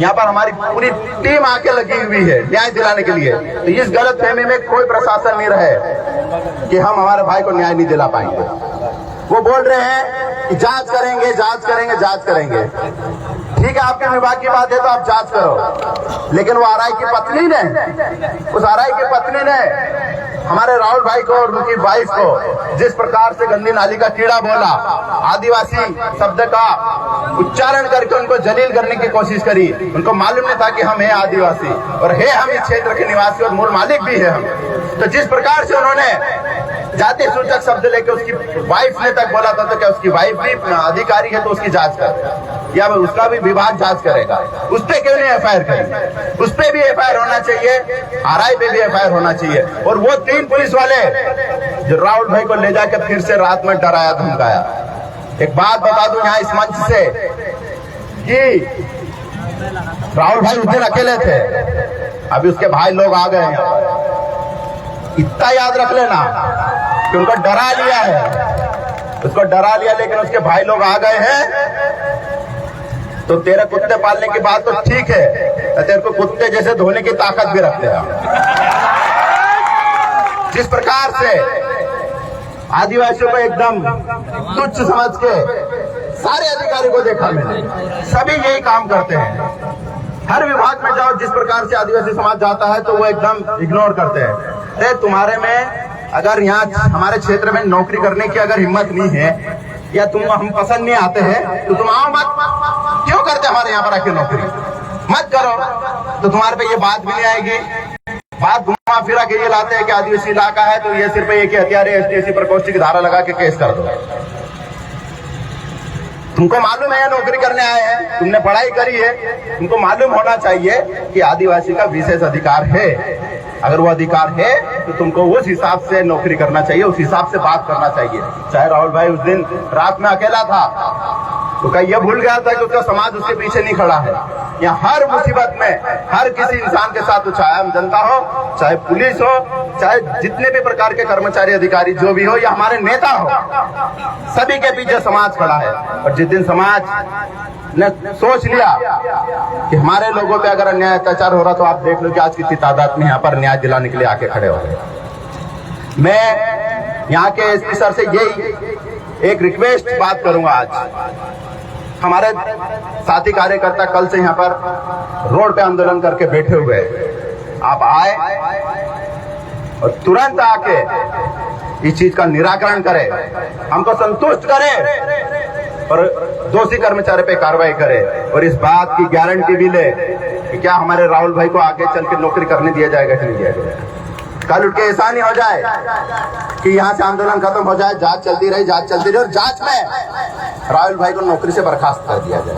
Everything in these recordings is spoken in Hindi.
यहाँ पर हमारी पूरी टीम आके लगी हुई है न्याय दिलाने के लिए। तो इस गलत फहमी में कोई प्रशासन नहीं रहे कि हम हमारे भाई को न्याय नहीं दिला पाएंगे। वो बोल रहे हैं कि जांच करेंगे, जांच करेंगे, जांच करेंगे। ठीक है, आपके विभाग की बात है तो आप जांच करो, लेकिन वो आरआई की पत्नी ने, उस आरआई की पत्नी ने हमारे राहुल भाई को और उनकी वाइफ को जिस प्रकार से गंदी नाली का कीड़ा बोला, आदिवासी शब्द का उच्चारण करके उनको जलील करने की कोशिश करी। उनको मालूम नहीं था कि हम हैं आदिवासी और है हम इस क्षेत्र के निवासी और मूल मालिक भी है हम। तो जिस प्रकार से उन्होंने जाति सूचक शब्द लेके उसकी वाइफ ने तक बोला था, तो क्या उसकी वाइफ भी अधिकारी है तो उसकी जांच कर, या उसका भी विभाग जांच करेगा? उस पे क्यों नहीं एफआईआर करी? उस पे भी एफआईआर होना चाहिए, आरआई पे भी एफआईआर होना चाहिए। और वो 3 पुलिस वाले जो राहुल भाई को ले जाकर फिर से रात में डराया धमकाया। एक बात बता दूं यहाँ इस मंच से कि राहुल भाई उस दिन अकेले थे, अभी उसके भाई लोग आ गए हैं। इतना याद रख लेना कि उनको डरा लिया है, उसको डरा लिया, लेकिन उसके भाई लोग आ गए हैं। तो तेरे कुत्ते पालने की बात तो ठीक है, तेरे को कुत्ते जैसे धोने की ताकत भी रखते हैं। जिस प्रकार से आदिवासियों को एकदम तुच्छ समझ के सारे अधिकारी को देखा मैंने, सभी यही काम करते हैं। हर विभाग में जाओ, जिस प्रकार से आदिवासी समाज जाता है तो वो एकदम इग्नोर करते हैं। तुम्हारे में अगर यहाँ हमारे क्षेत्र में नौकरी करने की अगर हिम्मत नहीं है, या तुम हम पसंद नहीं आते हैं, तो तुम आओ मत। क्यों करते हमारे यहाँ पर आके नौकरी? मत करो, तो तुम्हारे पे ये बात भी नहीं आएगी। बात घुमा फिरा के ये लाते हैं कि आदिवासी इलाका है तो ये सिर्फ एक ही हथियार है, एसटीएससी प्रकोष्ठ की धारा लगा के केस कर दो। तुमको मालूम है नौकरी करने आए हैं, तुमने पढ़ाई करी है, तुमको मालूम होना चाहिए कि आदिवासी का विशेष अधिकार है। अगर वो अधिकार है तो तुमको उस हिसाब से नौकरी करना चाहिए, उस हिसाब से बात करना चाहिए। चाहे राहुल भाई उस दिन रात में अकेला था तो क्या ये भूल गया था कि उसका समाज उसके पीछे नहीं खड़ा है? या हर मुसीबत में हर किसी इंसान के साथ, चाहे हम जनता हो, चाहे पुलिस हो, चाहे जितने भी प्रकार के कर्मचारी अधिकारी जो भी हो, या हमारे नेता हो, सभी के पीछे समाज खड़ा है। और जिस दिन समाज ने सोच लिया कि हमारे लोगों पे अगर अन्याय अत्याचार हो रहा, तो आप देख लो कि आज कितनी तादाद में यहाँ पर न्याय दिलाने के लिए आके खड़े हो गए। मैं यहाँ के एसपी सर से यही एक रिक्वेस्ट बात करूंगा। आज हमारे साथी कार्यकर्ता कल से यहाँ पर रोड पे आंदोलन करके बैठे हुए हैं। आप आए और तुरंत आके इस चीज का निराकरण करें, हमको संतुष्ट करें और दोषी कर्मचारी पे कार्रवाई करे, और इस बात की गारंटी भी ले कि क्या हमारे राहुल भाई को आगे चल के नौकरी करने दिया जाएगा कि नहीं दिया जाएगा। कल उठ के ऐसा नहीं हो जाए कि यहाँ से आंदोलन खत्म हो जाए, जांच चलती रही, जांच चलती रही और जांच में राहुल भाई को नौकरी से बर्खास्त कर दिया जाए।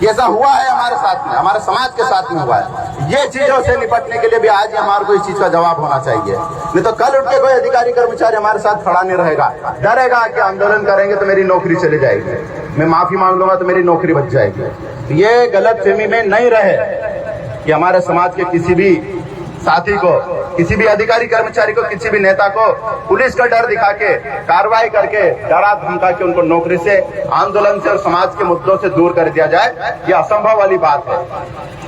ऐसा हुआ है हमारे साथ में, हमारे समाज के साथ में हुआ है। ये चीजों से निपटने के लिए भी आज हमारे को इस चीज का जवाब होना चाहिए। नहीं तो कल उठ के कोई अधिकारी कर्मचारी हमारे साथ खड़ा नहीं रहेगा, डरेगा कि आंदोलन करेंगे तो मेरी नौकरी चली जाएगी, मैं माफी मांग लूंगा तो मेरी नौकरी बच जाएगी। ये गलत फहमी में नहीं रहे कि हमारे समाज के किसी भी साथी को, किसी भी अधिकारी कर्मचारी को, किसी भी नेता को पुलिस का डर दिखा के, कार्रवाई करके, डरा धमका के उनको नौकरी से, आंदोलन से और समाज के मुद्दों से दूर कर दिया जाए, ये असंभव वाली बात है।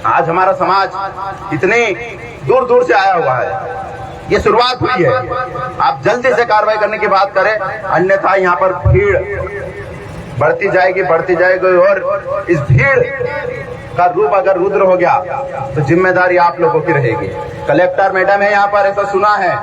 आज हमारा समाज इतनी दूर दूर से आया हुआ है, ये शुरुआत हुई है। आप जल्दी से कार्रवाई करने की बात करें, अन्यथा यहाँ पर भीड़ बढ़ती जाएगी और इस भीड़ का रूप अगर रुद्र हो गया तो जिम्मेदारी आप लोगों की रहेगी। कलेक्टर मैडम है यहाँ पर, ऐसा सुना है